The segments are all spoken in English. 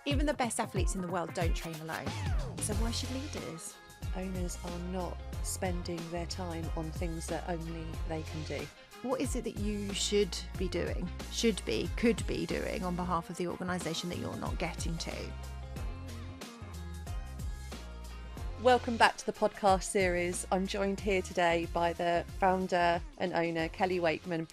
Even the best athletes in the world don't train alone. So why should leaders? Owners are not spending their time on things that only they can do. What is it that you should be doing, could be doing on behalf of the organisation that you're not getting to? Welcome back to the podcast series. I'm joined here today by the founder and owner, Kelly Wakeman.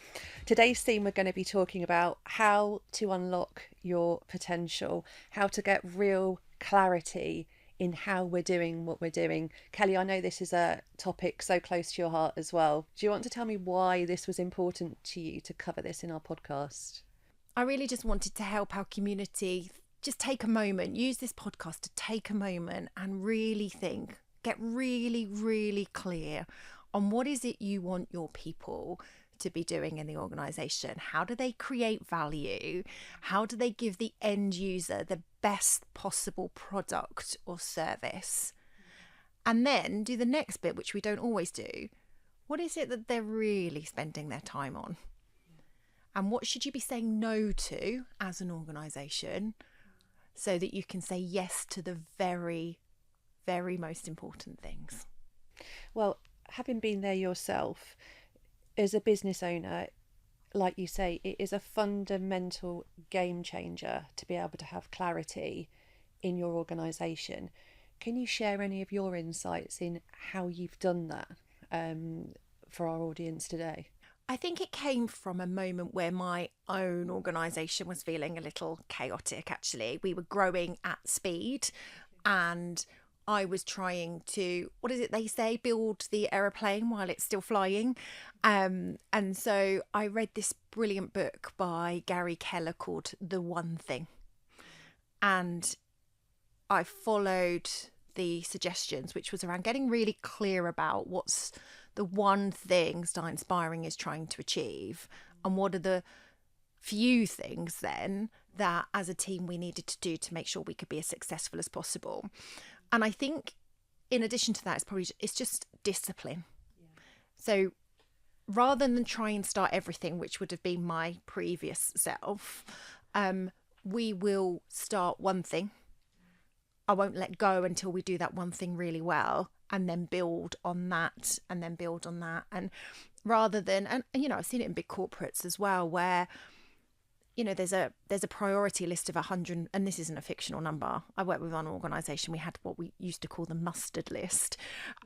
Today's theme, we're going to be talking about how to unlock your potential, how to get real clarity in how we're doing what we're doing. Kelly, I know this is a topic so close to your heart as well. Do you want to tell me why this was important to you to cover this in our podcast? I really just wanted to help our community just take a moment, use this podcast to take a moment and really think, get really, really clear on what is it you want your people to be doing in the organisation. How do they create value? How do they give the end user the best possible product or service? And then do the next bit, which we don't always do. What is it that they're really spending their time on? And what should you be saying no to as an organisation so that you can say yes to the very, very most important things? Well, having been there yourself, as a business owner, like you say, it is a fundamental game changer to be able to have clarity in your organisation. Can you share any of your insights in how you've done that for our audience today? I think it came from a moment where my own organisation was feeling a little chaotic, actually. We were growing at speed and I was trying to, what is it they say, build the aeroplane while it's still flying. And so I read this brilliant book by Gary Keller called The One Thing. And I followed the suggestions, which was around getting really clear about what's the one thing Start Inspiring is trying to achieve, and what are the few things then that as a team we needed to do to make sure we could be as successful as possible. And I think in addition to that, it's just discipline. Yeah. So rather than try and start everything, which would have been my previous self, we will start one thing. I won't let go until we do that one thing really well, and then build on that, and then build on that. And rather than, and you know, I've seen it in big corporates as well, where, you know, there's a priority list of 100, and this isn't a fictional number. I worked with one organisation, we had what we used to call the mustard list,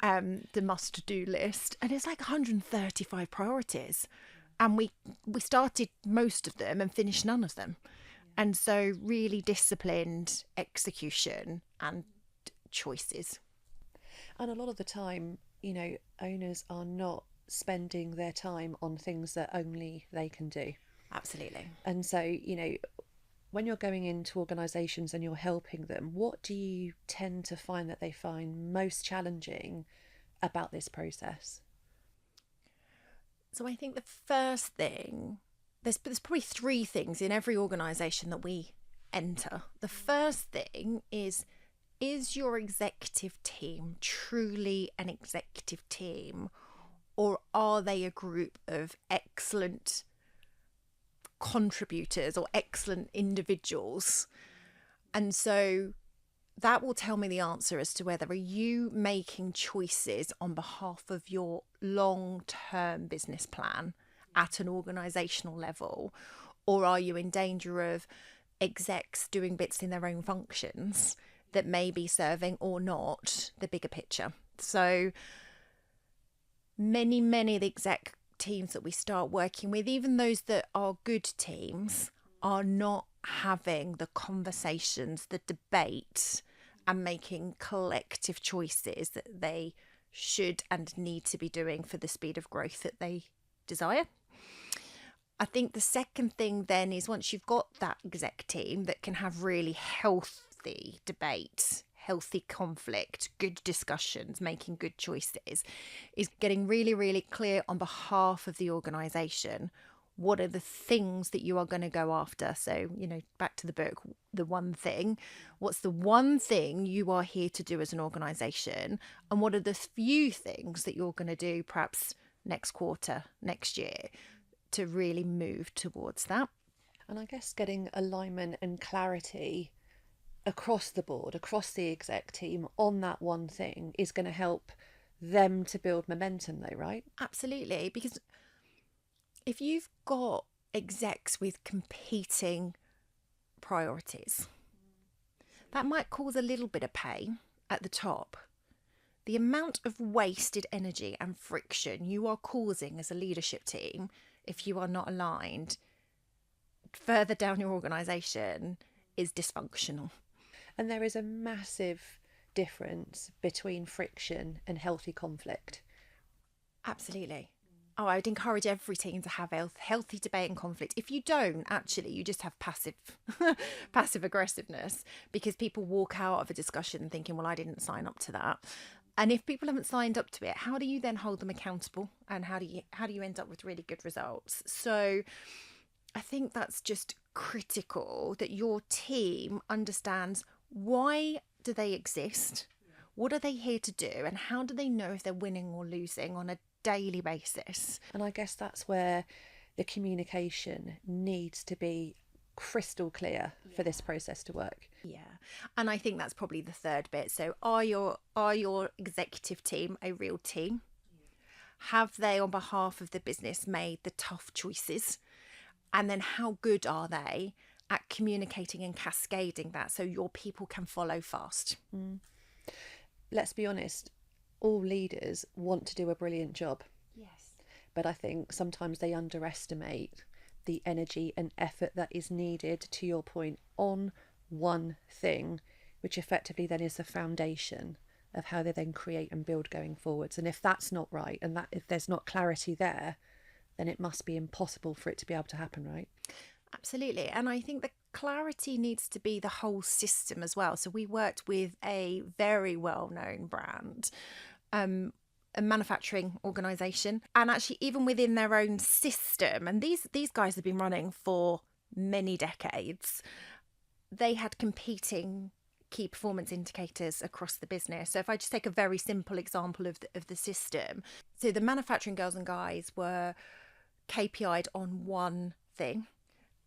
the must-do list, and it's like 135 priorities. And we started most of them and finished none of them. And so really disciplined execution and choices. And a lot of the time, you know, owners are not spending their time on things that only they can do. Absolutely. And so, you know, when you're going into organisations and you're helping them, what do you tend to find that they find most challenging about this process? So I think the first thing, there's probably three things in every organisation that we enter. The first thing is your executive team truly an executive team, or are they a group of excellent contributors or excellent individuals? And so that will tell me the answer as to whether are you making choices on behalf of your long-term business plan at an organisational level, or are you in danger of execs doing bits in their own functions that may be serving or not the bigger picture? So many of the exec teams that we start working with, even those that are good teams, are not having the conversations, the debate, and making collective choices that they should and need to be doing for the speed of growth that they desire. I think the second thing then is, once you've got that exec team that can have really healthy debate, healthy conflict, good discussions, making good choices, is getting really, really clear on behalf of the organisation. What are the things that you are going to go after? So, you know, back to the book, The One Thing. What's the one thing you are here to do as an organisation? And what are the few things that you're going to do perhaps next quarter, next year, to really move towards that? And I guess getting alignment and clarity across the board, across the exec team on that one thing is going to help them to build momentum though, right? Absolutely. Because if you've got execs with competing priorities, that might cause a little bit of pain at the top. The amount of wasted energy and friction you are causing as a leadership team, if you are not aligned, further down your organisation is dysfunctional. And there is a massive difference between friction and healthy conflict. Absolutely. Oh, I would encourage every team to have a healthy debate and conflict. If you don't, actually, you just have passive aggressiveness, because people walk out of a discussion thinking, well, I didn't sign up to that. And if people haven't signed up to it, how do you then hold them accountable? And how do you end up with really good results? So I think that's just critical, that your team understands, why do they exist? What are they here to do? And how do they know if they're winning or losing on a daily basis? And I guess that's where the communication needs to be crystal clear for this process to work. Yeah. And I think that's probably the third bit. So are your executive team a real team? Have they, on behalf of the business, made the tough choices? And then how good are they at communicating and cascading that so your people can follow fast? Let's be honest, all leaders want to do a brilliant job. Yes. But I think sometimes they underestimate the energy and effort that is needed, to your point, on one thing, which effectively then is the foundation of how they then create and build going forwards. And if that's not right, and that if there's not clarity there, then it must be impossible for it to be able to happen, right? Absolutely. And I think the clarity needs to be the whole system as well. So we worked with a very well-known brand, a manufacturing organisation, and actually even within their own system, and these guys have been running for many decades, they had competing key performance indicators across the business. So if I just take a very simple example of the system, so the manufacturing girls and guys were KPI'd on one thing,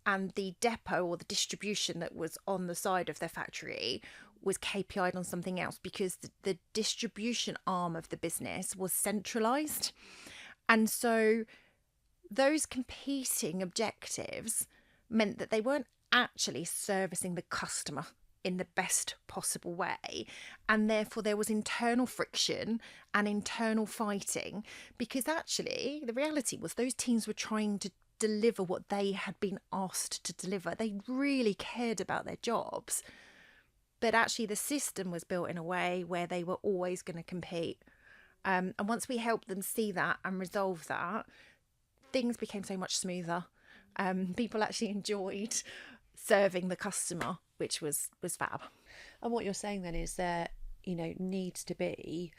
and the depot or the distribution that was on the side of their factory was KPI'd on something else, because the distribution arm of the business was centralised. And so those competing objectives meant that they weren't actually servicing the customer in the best possible way, and therefore there was internal friction and internal fighting, because actually the reality was those teams were trying to deliver what they had been asked to deliver. They really cared about their jobs, but actually the system was built in a way where they were always going to compete. And once we helped them see that and resolve that, things became so much smoother. People actually enjoyed serving the customer, which was fab. And what you're saying then is there, needs to be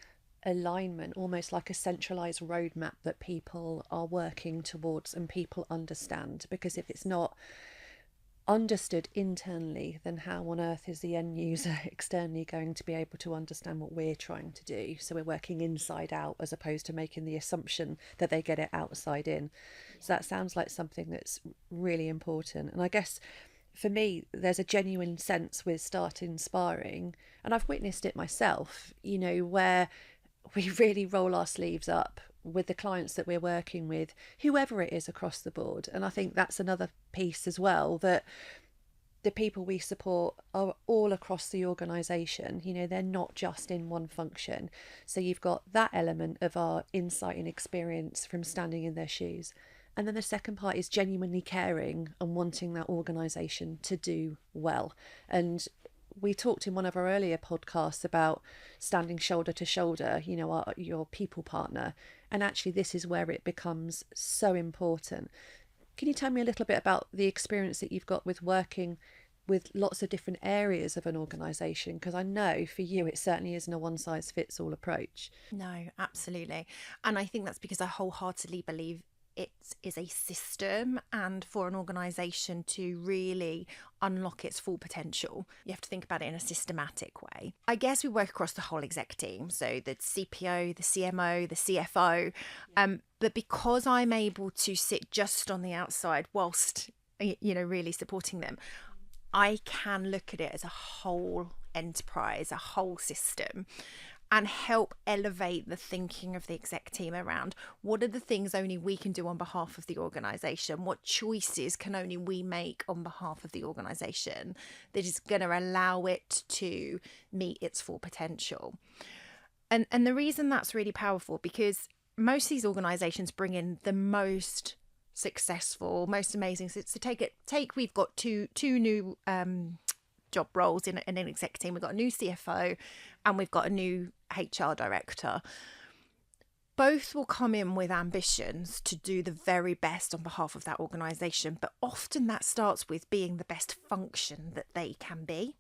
alignment, almost like a centralized roadmap that people are working towards and people understand. Because if it's not understood internally, then how on earth is the end user externally going to be able to understand what we're trying to do? So we're working inside out as opposed to making the assumption that they get it outside in. So that sounds like something that's really important. And I guess for me, there's a genuine sense with Start Inspiring, and I've witnessed it myself, where we really roll our sleeves up with the clients that we're working with, whoever it is across the board. And I think that's another piece as well, that the people we support are all across the organisation. They're not just in one function. So you've got that element of our insight and experience from standing in their shoes. And then the second part is genuinely caring and wanting that organisation to do well. And we talked in one of our earlier podcasts about standing shoulder to shoulder, your people partner. And actually, this is where it becomes so important. Can you tell me a little bit about the experience that you've got with working with lots of different areas of an organisation? Because I know for you, it certainly isn't a one-size-fits-all approach. No, absolutely. And I think that's because I wholeheartedly believe it is a system, and for an organisation to really unlock its full potential, you have to think about it in a systematic way. I guess we work across the whole exec team, so the CPO, the CMO, the CFO, but because I'm able to sit just on the outside whilst really supporting them, I can look at it as a whole enterprise, a whole system, and help elevate the thinking of the exec team around what are the things only we can do on behalf of the organisation, what choices can only we make on behalf of the organisation that is going to allow it to meet its full potential. And the reason that's really powerful, because most of these organisations bring in the most successful, most amazing. So take we've got two new job roles in an exec team. We've got a new CFO and we've got a new HR director. Both will come in with ambitions to do the very best on behalf of that organisation, but often that starts with being the best function that they can be.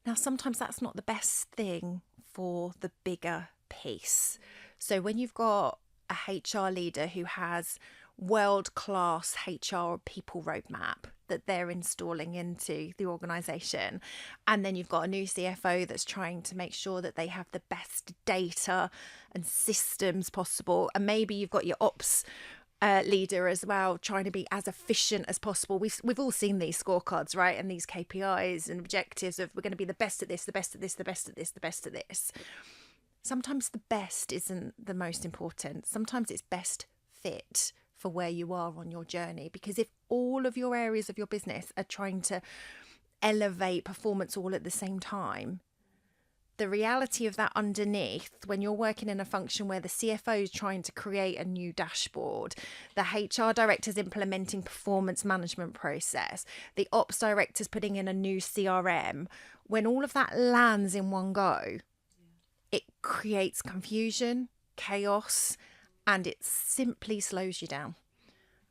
Now, sometimes that's not the best thing for the bigger piece. So when you've got a HR leader who has world-class HR people roadmap that they're installing into the organisation, and then you've got a new CFO that's trying to make sure that they have the best data and systems possible, and maybe you've got your ops leader as well, trying to be as efficient as possible. We've all seen these scorecards, right? And these KPIs and objectives of we're going to be the best at this, the best at this, the best at this, the best at this. Sometimes the best isn't the most important. Sometimes it's best fit for where you are on your journey. Because if all of your areas of your business are trying to elevate performance all at the same time, the reality of that underneath, when you're working in a function where the CFO is trying to create a new dashboard, the HR director's implementing performance management process, the ops director's putting in a new CRM, when all of that lands in one go, it creates confusion, chaos, and it simply slows you down.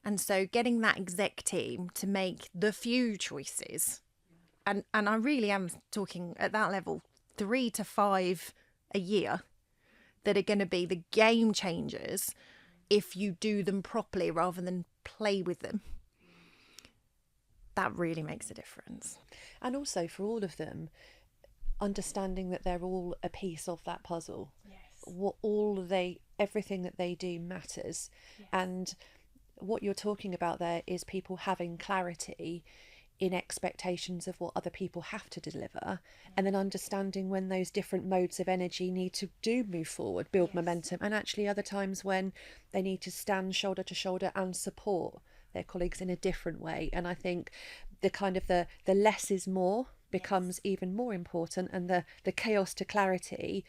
And so getting that exec team to make the few choices, and I really am talking at that level, 3 to 5 a year, that are going to be the game changers if you do them properly rather than play with them. That really makes a difference. And also for all of them, understanding that they're all a piece of that puzzle. Yes. Everything that they do matters. Yes. And what you're talking about there is people having clarity in expectations of what other people have to deliver, and then understanding when those different modes of energy need to move forward, build momentum, and actually other times when they need to stand shoulder to shoulder and support their colleagues in a different way. And I think the less is more becomes even more important, and the chaos to clarity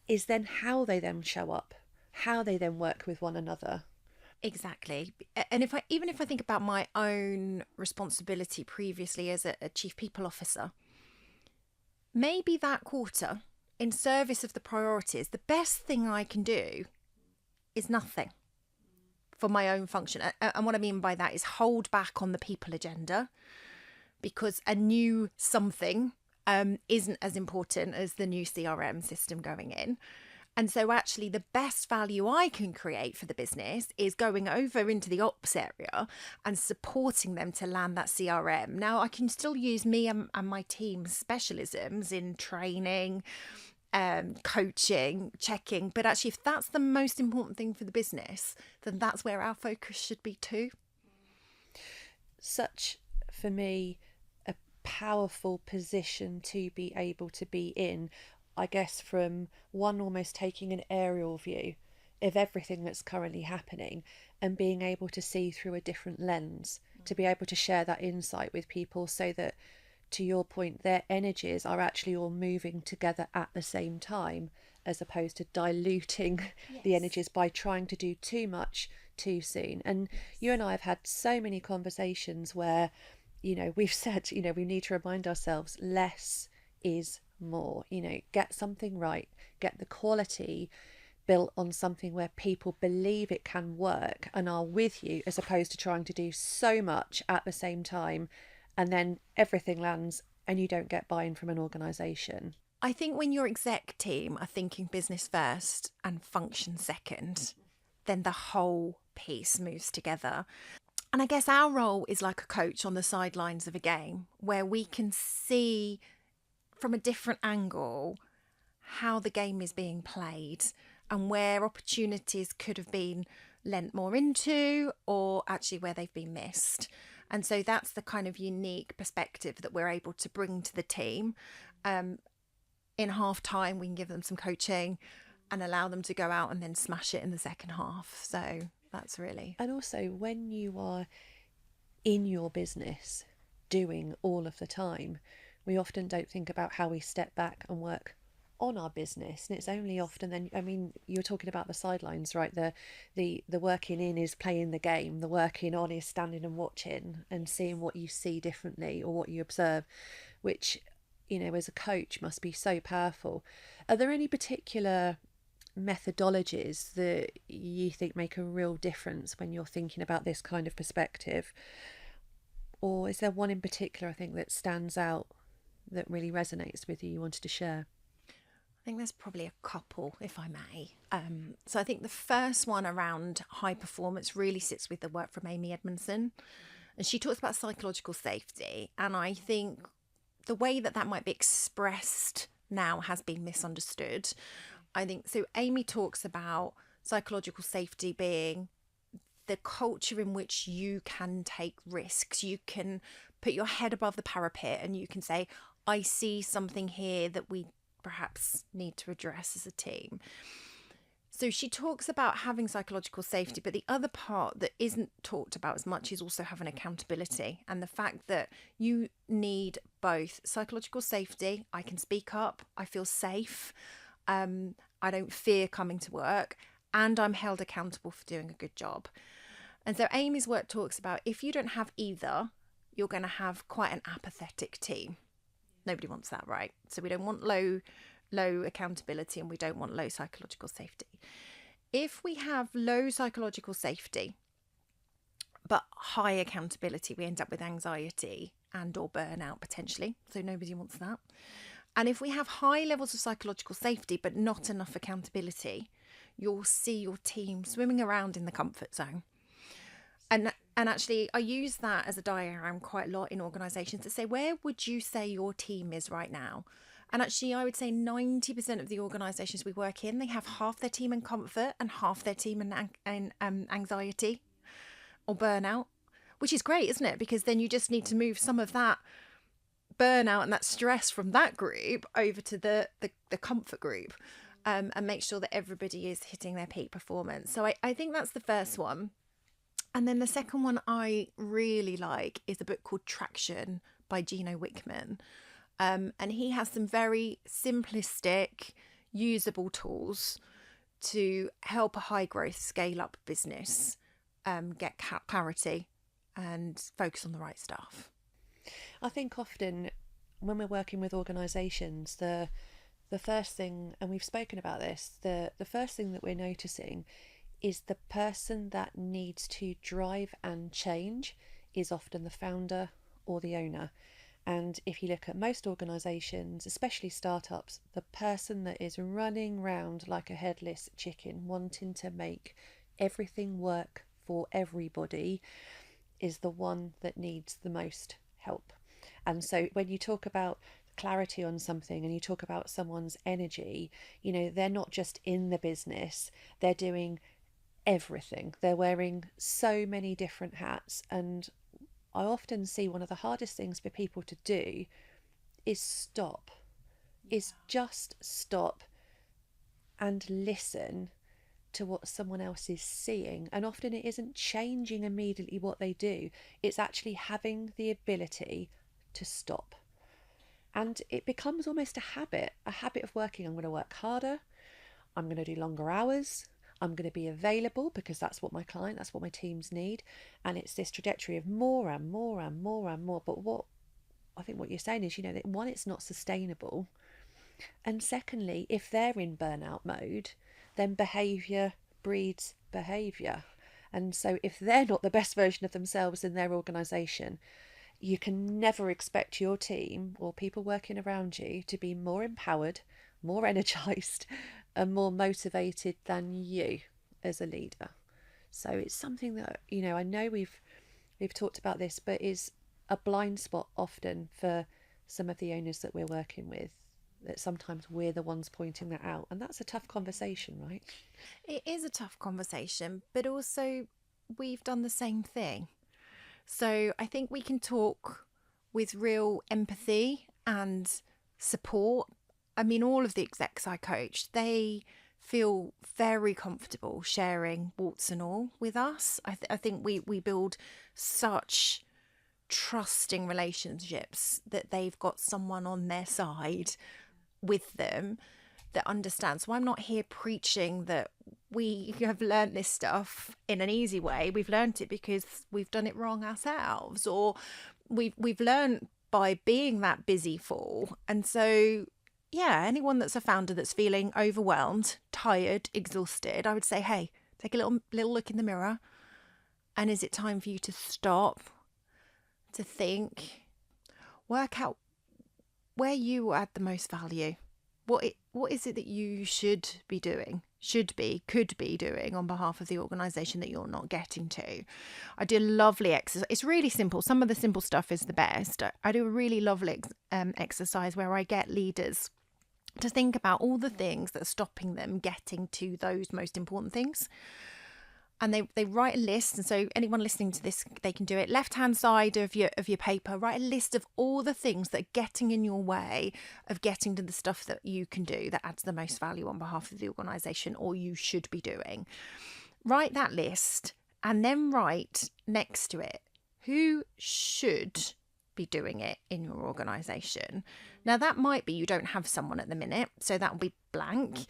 is then how they then show up, how they then work with one another. Exactly. And if I think about my own responsibility previously as a chief people officer, maybe that quarter, in service of the priorities, the best thing I can do is nothing for my own function. And what I mean by that is hold back on the people agenda, because a new something isn't as important as the new CRM system going in. And so actually the best value I can create for the business is going over into the ops area and supporting them to land that CRM. Now, I can still use me and my team's specialisms in training, coaching, checking. But actually, if that's the most important thing for the business, then that's where our focus should be too. Such, for me, a powerful position to be able to be in. I guess from one almost taking an aerial view of everything that's currently happening and being able to see through a different lens, to be able to share that insight with people so that, to your point, their energies are actually all moving together at the same time, as opposed to diluting the energies by trying to do too much too soon. And you and I have had so many conversations where, we've said, we need to remind ourselves less is more. Get something right, get the quality built on something where people believe it can work and are with you, as opposed to trying to do so much at the same time and then everything lands and you don't get buy-in from an organisation. I think when your exec team are thinking business first and function second, then the whole piece moves together. And I guess our role is like a coach on the sidelines of a game, where we can see from a different angle how the game is being played and where opportunities could have been lent more into, or actually where they've been missed. And so that's the kind of unique perspective that we're able to bring to the team. In half time, we can give them some coaching and allow them to go out and then smash it in the second half. So that's really. And also, when you are in your business doing all of the time, we often don't think about how we step back and work on our business. And it's only often then, I mean, you're talking about the sidelines, right? The working in is playing the game, the working on is standing and watching and seeing what you see differently or what you observe, which, you know, as a coach must be so powerful. Are there any particular methodologies that you think make a real difference when you're thinking about this kind of perspective? Or is there one in particular, I think, that stands out that really resonates with you wanted to share? I think there's probably a couple, if I may. So I think the first one around high performance really sits with the work from Amy Edmondson. And she talks about psychological safety. And I think the way that that might be expressed now has been misunderstood. I think so. Amy talks about psychological safety being the culture in which you can take risks. You can put your head above the parapet and you can say, I see something here that we perhaps need to address as a team. So she talks about having psychological safety, but the other part that isn't talked about as much is also having accountability and the fact that you need both psychological safety. I can speak up. I feel safe. I don't fear coming to work, and I'm held accountable for doing a good job. And so Amy's work talks about if you don't have either, you're going to have quite an apathetic team. Nobody wants that, right? So we don't want low accountability and we don't want low psychological safety. If we have low psychological safety but high accountability, we end up with anxiety and or burnout potentially. So nobody wants that. And if we have high levels of psychological safety but not enough accountability, you'll see your team swimming around in the comfort zone. And actually, I use that as a diagram quite a lot in organisations to say, where would you say your team is right now? And actually, I would say 90% of the organisations we work in, they have half their team in comfort and half their team in anxiety or burnout, which is great, isn't it? Because then you just need to move some of that burnout and that stress from that group over to the comfort group, and make sure that everybody is hitting their peak performance. So I think that's the first one. And then the second one I really like is a book called Traction by Gino Wickman. And he has some very simplistic, usable tools to help a high growth scale up business get clarity and focus on the right stuff. I think often when we're working with organisations, the first thing, and we've spoken about this, the first thing that we're noticing is the person that needs to drive and change is often the founder or the owner. And if you look at most organisations, especially startups, the person that is running round like a headless chicken, wanting to make everything work for everybody, is the one that needs the most help. And so when you talk about clarity on something and you talk about someone's energy, you know, they're not just in the business, they're doing everything. They're wearing so many different hats. And I often see one of the hardest things for people to do is stop, is just stop and listen to what someone else is seeing. And often it isn't changing immediately what they do, it's actually having the ability to stop. And it becomes almost a habit of working. I'm going to work harder, I'm going to do longer hours, I'm going to be available because that's what my teams need. And it's this trajectory of more and more and more and more. But what I think what you're saying is, you know, that one, it's not sustainable. And secondly, if they're in burnout mode, then behaviour breeds behaviour. And so if they're not the best version of themselves in their organisation, you can never expect your team or people working around you to be more empowered, more energised and more motivated than you as a leader. So it's something that, you know, I know we've talked about this, but is a blind spot often for some of the owners that we're working with, that sometimes we're the ones pointing that out. And that's a tough conversation, right? It is a tough conversation, but also we've done the same thing. So I think we can talk with real empathy and support. I mean, all of the execs I coach, they feel very comfortable sharing warts and all with us. I think we build such trusting relationships that they've got someone on their side with them that understands. So I'm not here preaching that we have learned this stuff in an easy way. We've learned it because we've done it wrong ourselves, or we've learned by being that busy fool. And so yeah, anyone that's a founder that's feeling overwhelmed, tired, exhausted, I would say, hey, take a little look in the mirror. And is it time for you to stop, to think, work out where you add the most value? What is it that you should be doing, could be doing on behalf of the organisation that you're not getting to? I do a lovely exercise. It's really simple. Some of the simple stuff is the best. I do a really lovely exercise where I get leaders to think about all the things that are stopping them getting to those most important things. And they write a list. And so anyone listening to this, they can do it. Left hand side of your paper, write a list of all the things that are getting in your way of getting to the stuff that you can do that adds the most value on behalf of the organisation, or you should be doing. Write that list and then write next to it who should be doing it in your organisation. Now that might be you don't have someone at the minute, so that will be blank,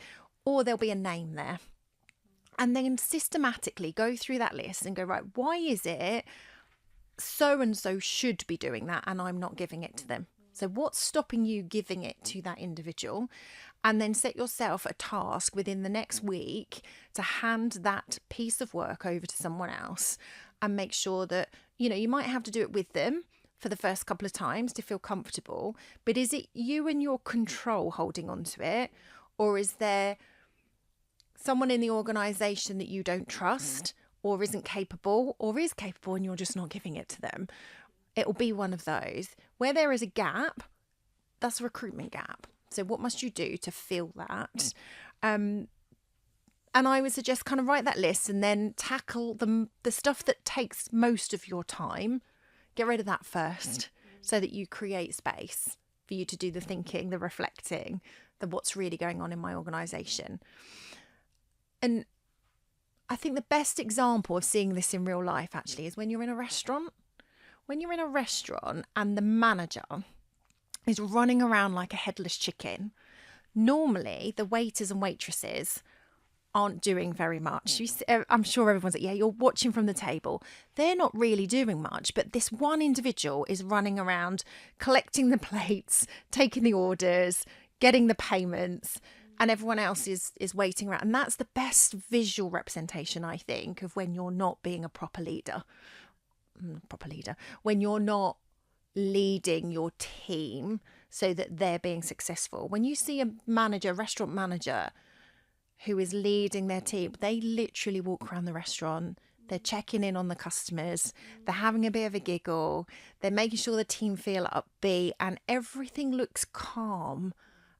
or there'll be a name there. And then systematically go through that list and go, right, why is it so and so should be doing that and I'm not giving it to them? So what's stopping you giving it to that individual? And then set yourself a task within the next week to hand that piece of work over to someone else, and make sure that, you might have to do it with them for the first couple of times to feel comfortable. But is it you and your control holding on to it? Or is there someone in the organisation that you don't trust, or isn't capable, or is capable and you're just not giving it to them? It'll be one of those. Where there is a gap, that's a recruitment gap. So what must you do to fill that? And I would suggest kind of write that list and then tackle the stuff that takes most of your time. Get rid of that first, so that you create space for you to do the thinking, the reflecting, the what's really going on in my organisation. And I think the best example of seeing this in real life actually is when you're in a restaurant. When you're in a restaurant and the manager is running around like a headless chicken, normally the waiters and waitresses aren't doing very much. I'm sure everyone's like, yeah, you're watching from the table. They're not really doing much, but this one individual is running around collecting the plates, taking the orders, getting the payments, and everyone else is waiting around. And that's the best visual representation, I think, of when you're not being a proper leader, when you're not leading your team so that they're being successful. When you see a restaurant manager, who is leading their team, they literally walk around the restaurant. They're checking in on the customers. They're having a bit of a giggle. They're making sure the team feel upbeat, and everything looks calm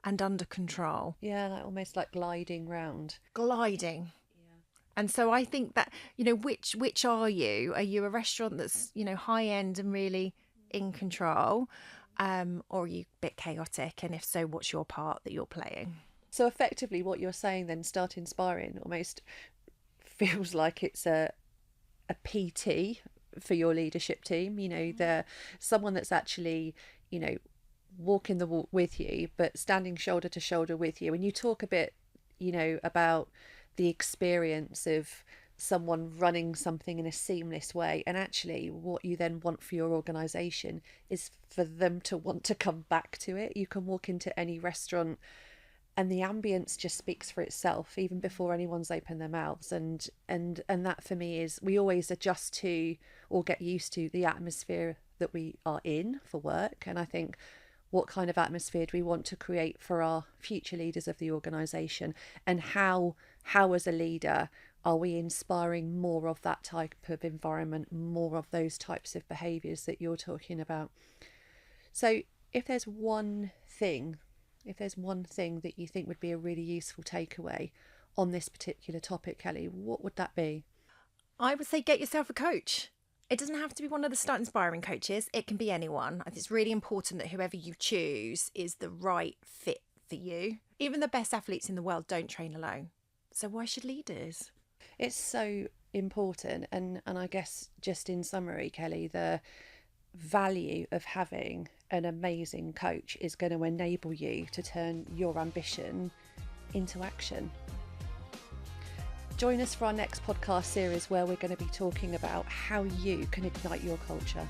and under control. Yeah, like almost like gliding round. Gliding. Yeah. And so I think that, which are you? Are you a restaurant that's, high end and really in control? Or are you a bit chaotic? And if so, what's your part that you're playing? So effectively what you're saying then, Start Inspiring, almost feels like it's a PT for your leadership team. They're someone that's actually, walking the walk with you, but standing shoulder to shoulder with you. And you talk a bit, about the experience of someone running something in a seamless way. And actually what you then want for your organisation is for them to want to come back to it. You can walk into any restaurant and the ambience just speaks for itself even before anyone's opened their mouths. And that for me is, we always adjust to or get used to the atmosphere that we are in for work. And I think, what kind of atmosphere do we want to create for our future leaders of the organisation, and how as a leader are we inspiring more of that type of environment, more of those types of behaviours that you're talking about? So if there's one thing that you think would be a really useful takeaway on this particular topic, Kelly, what would that be? I would say get yourself a coach. It doesn't have to be one of the Start Inspiring coaches. It can be anyone. I think it's really important that whoever you choose is the right fit for you. Even the best athletes in the world don't train alone. So why should leaders? It's so important. And I guess just in summary, Kelly, the value of having an amazing coach is going to enable you to turn your ambition into action. Join us for our next podcast series where we're going to be talking about how you can ignite your culture.